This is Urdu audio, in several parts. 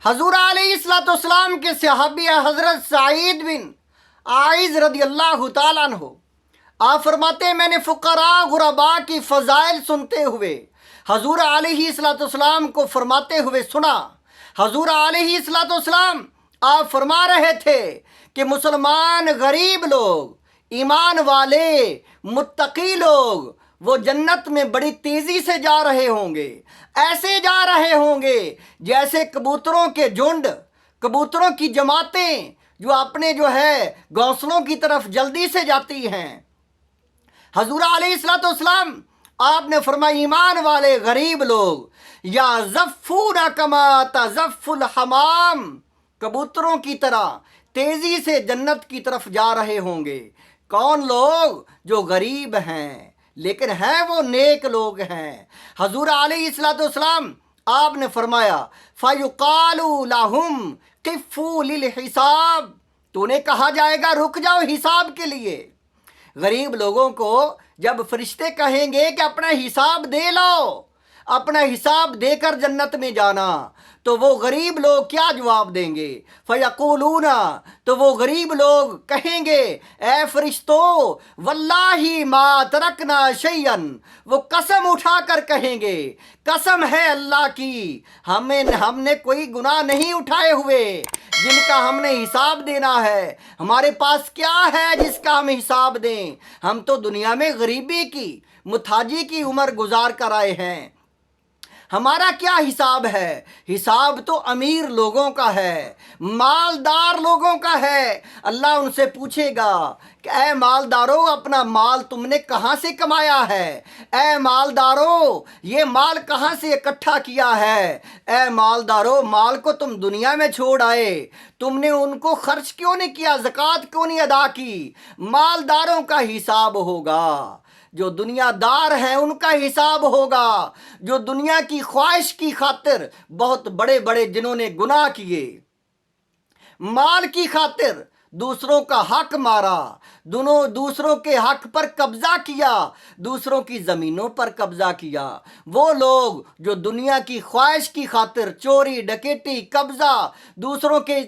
حضور علیہ السلام کے صحابی حضرت سعید بن عائذ رضی اللہ تعالیٰ عنہ آپ فرماتے ہیں میں نے فقراء غرباء کی فضائل سنتے ہوئے حضور علیہ السلام کو فرماتے ہوئے سنا۔ حضور علیہ السلام آپ فرما رہے تھے کہ مسلمان غریب لوگ، ایمان والے متقی لوگ وہ جنت میں بڑی تیزی سے جا رہے ہوں گے، ایسے جا رہے ہوں گے جیسے کبوتروں کے جھنڈ، کبوتروں کی جماعتیں جو اپنے گھونسلوں کی طرف جلدی سے جاتی ہیں۔ حضور علیہ السلام آپ نے فرمایا ایمان والے غریب لوگ یا زفون کما تزف الحمام، کبوتروں کی طرح تیزی سے جنت کی طرف جا رہے ہوں گے۔ کون لوگ؟ جو غریب ہیں لیکن ہیں وہ نیک لوگ ہیں۔ حضور علیہ السلام آپ نے فرمایا فَيُقَالُ لَهُمْ قِفُّوا لِلْحِسَابِ، تو انہیں کہا جائے گا رک جاؤ حساب کے لیے۔ غریب لوگوں کو جب فرشتے کہیں گے کہ اپنا حساب دے لو، اپنا حساب دے کر جنت میں جانا، تو وہ غریب لوگ کیا جواب دیں گے؟ فَيَقُولُونَ، تو وہ غریب لوگ کہیں گے اے فرشتوں وَاللَّهِ مَا تَرَكْنَا شَيْئًا، وہ قسم اٹھا کر کہیں گے قسم ہے اللہ کی ہم نے کوئی گناہ نہیں اٹھائے ہوئے جن کا ہم نے حساب دینا ہے۔ ہمارے پاس کیا ہے جس کا ہم حساب دیں؟ ہم تو دنیا میں غریبی کی، محتاجی کی عمر گزار کر آئے ہیں، ہمارا کیا حساب ہے؟ حساب تو امیر لوگوں کا ہے، مالدار لوگوں کا ہے۔ اللہ ان سے پوچھے گا کہ اے مالدارو اپنا مال تم نے کہاں سے کمایا ہے؟ اے مالدارو یہ مال کہاں سے اکٹھا کیا ہے؟ اے مالدارو مال کو تم دنیا میں چھوڑ آئے، تم نے ان کو خرچ کیوں نہیں کیا، زکوٰۃ کیوں نہیں ادا کی؟ مالداروں کا حساب ہوگا، جو دنیا دار ہیں ان کا حساب ہوگا، جو دنیا کی خواہش کی خاطر بہت بڑے بڑے جنہوں نے گناہ کیے، مال کی خاطر دوسروں کا حق مارا، دوسروں کے حق پر قبضہ کیا، دوسروں کی زمینوں پر قبضہ کیا، وہ لوگ جو دنیا کی خواہش کی خاطر چوری ڈکیٹی قبضہ دوسروں کے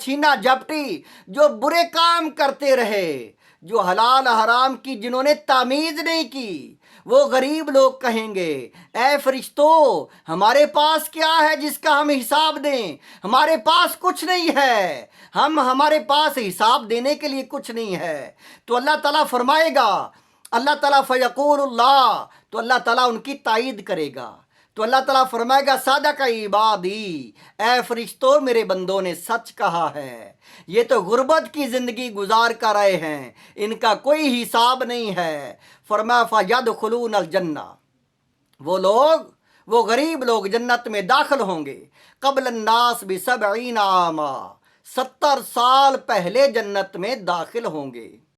چھینا جھپٹی جو برے کام کرتے رہے، جو حلال حرام کی جنہوں نے تمیز نہیں کی، وہ غریب لوگ کہیں گے اے فرشتوں ہمارے پاس کیا ہے جس کا ہم حساب دیں؟ ہمارے پاس کچھ نہیں ہے، ہمارے پاس حساب دینے کے لیے کچھ نہیں ہے۔ تو اللہ تعالیٰ فرمائے گا، اللہ تعالیٰ فیقول اللہ، تو اللہ تعالیٰ ان کی تائید کرے گا، تو اللہ تعالیٰ فرمائے گا صادق عبادی، اے فرشتوں میرے بندوں نے سچ کہا ہے، یہ تو غربت کی زندگی گزار کر آئے ہیں، ان کا کوئی حساب نہیں ہے۔ فرمایا فَيَدْخُلُونَ الْجَنَّةَ، وہ غریب لوگ جنت میں داخل ہوں گے قبل الناس ب70 عاما، 70 سال پہلے جنت میں داخل ہوں گے۔